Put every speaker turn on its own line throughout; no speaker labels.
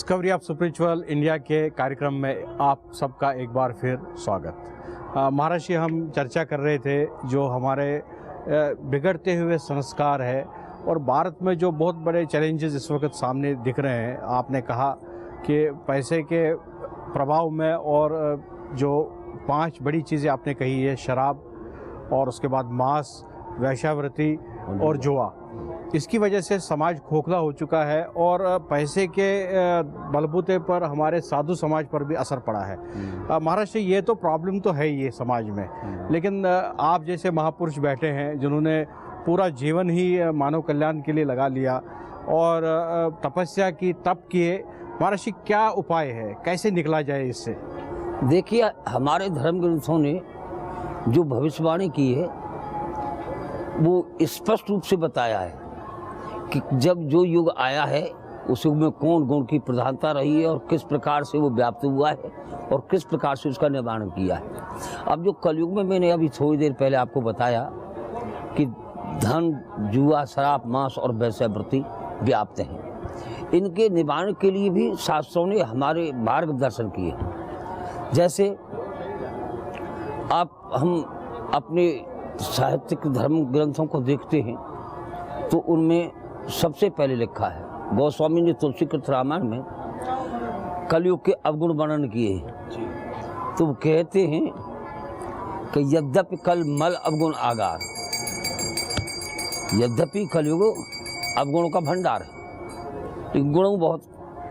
Discovery of spiritual India के कार्यक्रम में आप सबका एक बार फिर स्वागत। महाराज जी, हम चर्चा कर रहे थे जो हमारे बिगड़ते हुए संस्कार है और भारत में जो बहुत बड़े चैलेंजेस इस वक्त सामने दिख रहे हैं। आपने कहा कि पैसे के प्रभाव में और जो 5 बड़ी चीज़ें आपने कही है, शराब और उसके बाद मांस, वेश्यावृत्ति और जुआ, इसकी वजह से समाज खोखला हो चुका है और पैसे के बलबूते पर हमारे साधु समाज पर भी असर पड़ा है। महाराज जी, ये तो प्रॉब्लम तो है ही ये समाज में, लेकिन आप जैसे महापुरुष बैठे हैं जिन्होंने पूरा जीवन ही मानव कल्याण के लिए लगा लिया और तपस्या की, तप किए। महाराज जी, क्या उपाय है, कैसे निकला जाए इससे?
देखिए, हमारे धर्म ग्रंथों ने जो भविष्यवाणी की है वो स्पष्ट रूप से बताया है कि जब जो युग आया है उस युग में कौन गुण की प्रधानता रही है और किस प्रकार से वो व्याप्त हुआ है और किस प्रकार से उसका निवारण किया है। अब जो कलयुग में मैंने अभी थोड़ी देर पहले आपको बताया कि धन, जुआ, शराब, मांस और वेश्यावृत्ति व्याप्त हैं। इनके निवारण के लिए भी शास्त्रों ने हमारे मार्गदर्शन किए। जैसे हम अपने साहित्यिक धर्म ग्रंथों को देखते हैं तो उनमें सबसे पहले लिखा है, गोस्वामी ने तुलसीकृत रामायण में कलयुग के अवगुण वर्णन किए हैं। तो वो कहते हैं कि यद्यपि कल मल अवगुण आगार, यद्यपि कलयुग अवगुणों का भंडार है, गुणों बहुत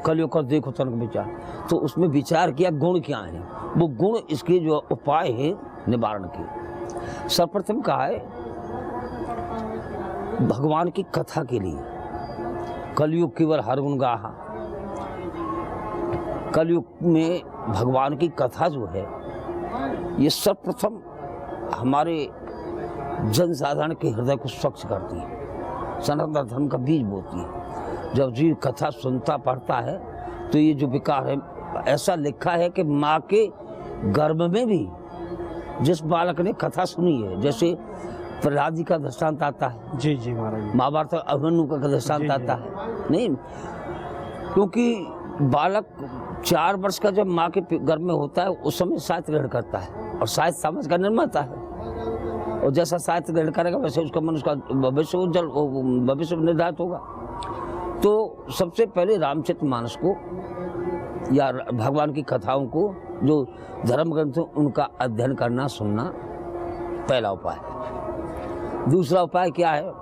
कलयुग का देखो तर्क विचार। तो उसमें विचार किया गुण क्या है, वो गुण इसके जो उपाय है निवारण के। सर्वप्रथम कहा है भगवान की कथा के लिए, कलयुग केवल हर गुण गाहा। कलयुग में भगवान की कथा जो है ये सर्वप्रथम हमारे जन साधारण के हृदय को स्वच्छ करती है, सनातन धर्म का बीज बोती है। जब जीव कथा सुनता पढ़ता है तो ये जो विकार है, ऐसा लिखा है कि माँ के गर्भ में भी जिस बालक ने कथा सुनी है, जैसे प्रहलाद जी का दृष्टांत आता है,
जी जी महाराज,
महाभारत अभिमन्यु का दृष्टांत आता है, नहीं, क्योंकि बालक 4 वर्ष का जब माँ के गर्भ में होता है उस समय साहित्य ग्रहण करता है और साहित्य समाज का निर्माता है। और जैसा साहित्य ग्रहण करेगा वैसे उसका मन, उसका भविष्य उज्जवल, भविष्य निर्धारित होगा। तो सबसे पहले रामचरितमानस को या भगवान की कथाओं को, जो धर्म ग्रंथ उनका अध्ययन करना, सुनना पहला उपाय है। दूसरा उपाय क्या है?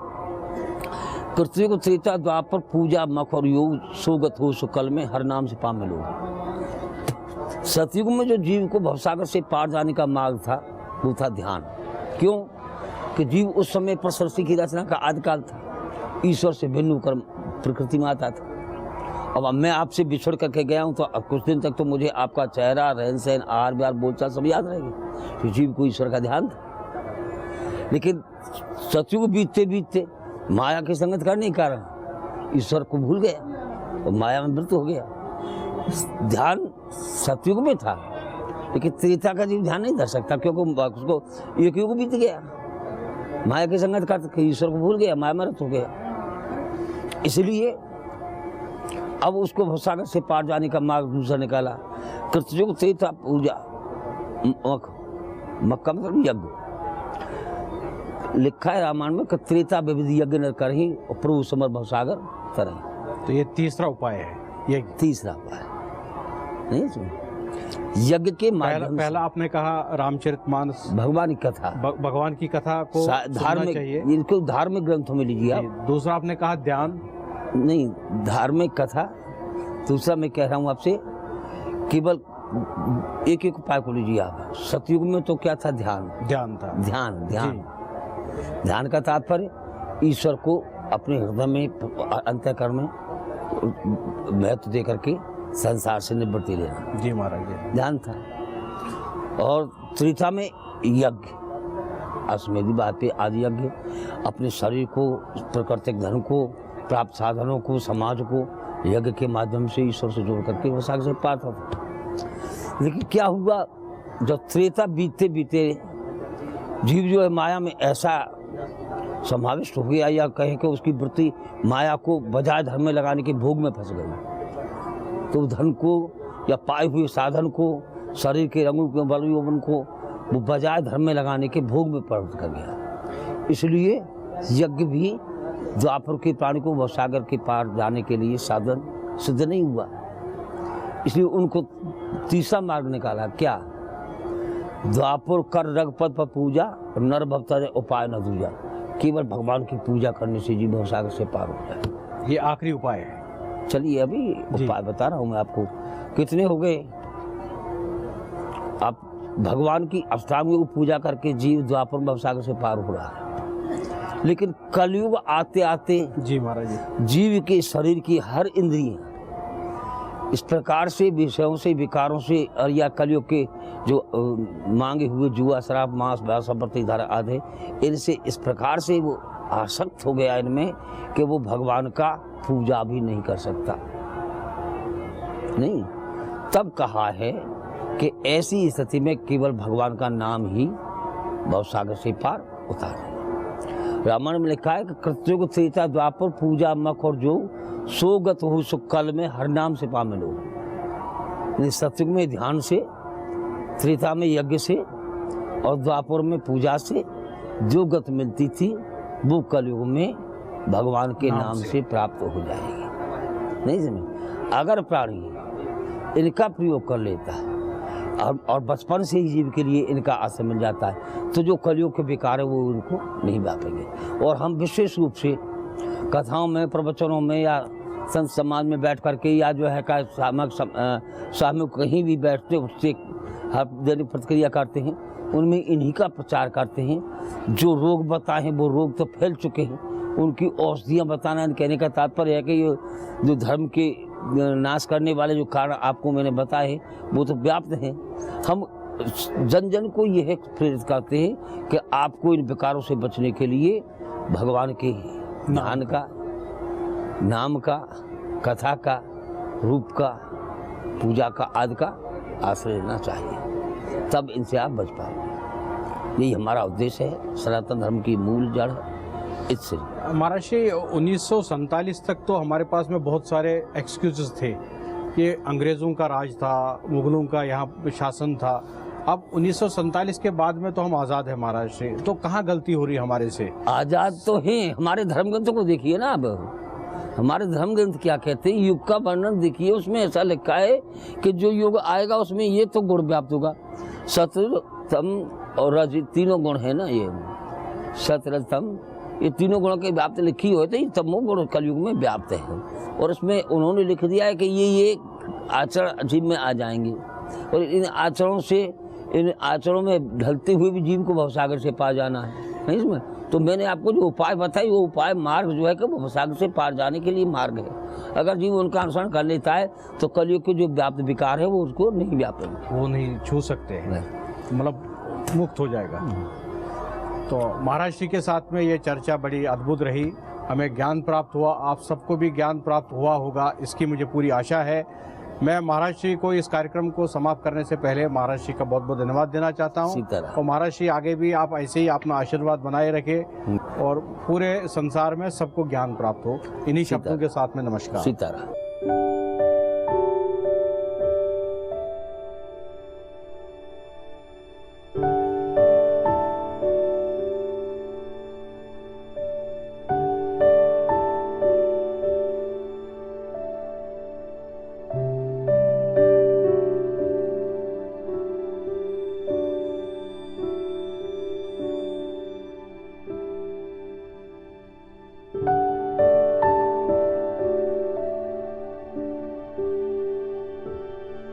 कृत्रिक त्रेता द्वापर पूजा मख और योग सोगत हो सुकल में हर नाम से पामे लोग। सतयुग में जो जीव को भवसागर से पार जाने का मार्ग था वो था ध्यान। क्यों? कि जीव उस समय पर सृष्टि की रचना का आदिकाल था, ईश्वर से भिन्न होकर प्रकृति में आता था। अब मैं आपसे बिछड़ करके गया हूँ तो अब कुछ दिन तक तो मुझे आपका चेहरा, रहन सहन, आहार विहार, बोलचाल सब याद रहेगी, तो जीव को ईश्वर का ध्यान था। लेकिन सतयुग बीतते बीतते माया की संगत करने के कारण ईश्वर को भूल गया और माया में मृत्यु हो गया। ध्यान सतयुग में था, लेकिन त्रेता का जीव ध्यान नहीं धर सकता क्योंकि उसको एक युग बीत गया, माया की संगत करके ईश्वर को भूल गया, माया में मृत्यु हो गया। इसलिए अब उसको भवसागर से पार जाने का मार्ग दूसरा निकाला। कृतयुग त्रेता पूजा मक्का मतलब यज्ञ, लिखा है रामायण में कि त्रेता विविध यज्ञ न करही और प्रभु समर भवसागर तरही।
तो ये तीसरा उपाय है, ये तीसरा
उपाय नहीं सुन, यज्ञ के माध्यम।
पहला आपने कहा रामचरितमानस,
भगवान की कथा,
भगवान की कथा को
धार्मिक चाहिए, इनको धार्मिक ग्रंथों में लीजिए आप।
दूसरा आपने कहा ध्यान,
नहीं, धार्मिक कथा। दूसरा मैं कह रहा हूँ आपसे, केवल एक एक उपाय को लीजिए आप। सतयुग में तो क्या था? ध्यान था। ध्यान का तात्पर्य ईश्वर को अपने हृदय में, अंतःकरण में महत्व दे करके संसार से निवृत्ति लेना।
जी महाराज,
ध्यान था। और त्रेता में यज्ञ, अश्वमेध बात पे आदि यज्ञ, अपने शरीर को, प्राकृतिक धन को, प्राप्त साधनों को, समाज को यज्ञ के माध्यम से ईश्वर से जोड़ करके वो सागर से पार था। लेकिन क्या हुआ, जब त्रेता बीतते बीते जीव जो है माया में ऐसा समाविष्ट हो गया, या कहें कि उसकी वृत्ति माया को बजाय धर्म में लगाने के भोग में फंस गई। तो धन को या पाए हुए साधन को, शरीर के रंगों के बल यौवन को वो बजाय धर्म में लगाने के भोग में परिणत कर गया। इसलिए यज्ञ भी द्वापर के प्राणी को भवसागर के पार जाने के लिए साधन सिद्ध नहीं हुआ। इसलिए उनको तीसरा मार्ग निकाला, क्या? द्वापर कर रगपद पर पूजा, नर भवतर उपाय न दूजा। केवल भगवान की पूजा करने से जीव भवसागर से पार हो जाए।
ये आखिरी उपाय है।
चलिए अभी उपाय बता रहा हूँ मैं आपको। कितने हो गए? आप भगवान की अष्टांग पूजा करके जीव द्वापर भवसागर से पार हो रहा है। लेकिन कलयुग आते आते
जी महाराज जी,
जीव के शरीर की हर इंद्रिय इस प्रकार से विषयों से, विकारों से और या कलयुग के जो मांगे हुए जुआ, शराब, मांस, संपत्ति, धारा आदि, इनसे इस प्रकार से वो आसक्त हो गया इनमें कि वो भगवान का पूजा भी नहीं कर सकता। नहीं, तब कहा है कि ऐसी स्थिति में केवल भगवान का नाम ही भवसागर से पार उतारे। रामायण में लिखा है कि कृतयुग त्रेता द्वापर पूजा मख और जो सोगत हो सो कल में हर नाम से पामे लोग। सतयुग में ध्यान से, त्रेता में यज्ञ से और द्वापर में पूजा से जो गत मिलती थी वो कलयुग में भगवान के नाम से प्राप्त हो जाएगी। नहीं समझ? अगर प्राणी इनका प्रयोग कर लेता है और बचपन से ही जीव के लिए इनका आश्रय मिल जाता है तो जो कलयुग के विकार है वो उनको नहीं व्यापेंगे। और हम विशेष रूप से कथाओं में, प्रवचनों में या संत समाज में बैठ करके या जो है का सामूहिक कहीं भी बैठते उससे दैनिक प्रतिक्रिया करते हैं, उनमें इन्हीं का प्रचार करते हैं। जो रोग बताए वो रोग तो फैल चुके हैं, उनकी औषधियाँ बताना। कहने का तात्पर्य है कि ये जो धर्म के नाश करने वाले जो कारण आपको मैंने बताए वो तो व्याप्त हैं। हम जन जन को यह प्रेरित करते हैं कि आपको इन विकारों से बचने के लिए भगवान के ध्यान का, नाम का, कथा का, रूप का, पूजा का आदि का आश्रय लेना चाहिए, तब इनसे आप बच पाओगे। यही हमारा उद्देश्य है, सनातन धर्म की मूल जड़ इससे।
महाराज जी 1947 तक तो हमारे पास में बहुत सारे एक्सक्यूजेस थे कि अंग्रेज़ों का राज था, मुगलों का यहाँ शासन था। अब 1947 के बाद में तो हम आज़ाद हैं महाराज जी, तो कहाँ गलती हो रही है हमारे से?
आज़ाद तो हैं। हमारे धर्म ग्रंथों को देखिए ना, अब हमारे धर्म ग्रंथ क्या कहते हैं, युग का वर्णन देखिए। उसमें ऐसा लिखा है कि जो युग आएगा उसमें ये तो गुण व्याप्त होगा। सत्य, तम और रज, तीनों गुण है ना, ये सत्य, रज, तम, ये तीनों गुणों के व्याप्त लिखी हो, तो ये तमो गुण कलयुग में व्याप्त है। और उसमें उन्होंने लिख दिया है कि ये आचरण जीव में आ जाएंगे और इन आचरणों में ढलते हुए भी जीव को भवसागर से पार जाना है। नहीं इसमें तो मैंने आपको जो उपाय बताई वो उपाय मार्ग जो है कि भवसागर से पार जाने के लिए मार्ग है। अगर जीव उनका अनुसरण कर लेता है तो कलयुग के जो व्याप्त विकार है वो उसको नहीं व्यापेंगे,
वो नहीं छू सकते हैं, मतलब मुक्त हो जाएगा। तो महाराज जी के साथ में ये चर्चा बड़ी अद्भुत रही, हमें ज्ञान प्राप्त हुआ, आप सबको भी ज्ञान प्राप्त हुआ होगा, इसकी मुझे पूरी आशा है। मैं महाराज जी को इस कार्यक्रम को समाप्त करने से पहले महाराज जी का बहुत बहुत धन्यवाद देना चाहता हूँ। और महाराज जी आगे भी आप ऐसे ही अपना आशीर्वाद बनाए रखें और पूरे संसार में सबको ज्ञान प्राप्त हो। इन्हीं शब्दों के साथ में नमस्कार।
सीताराम।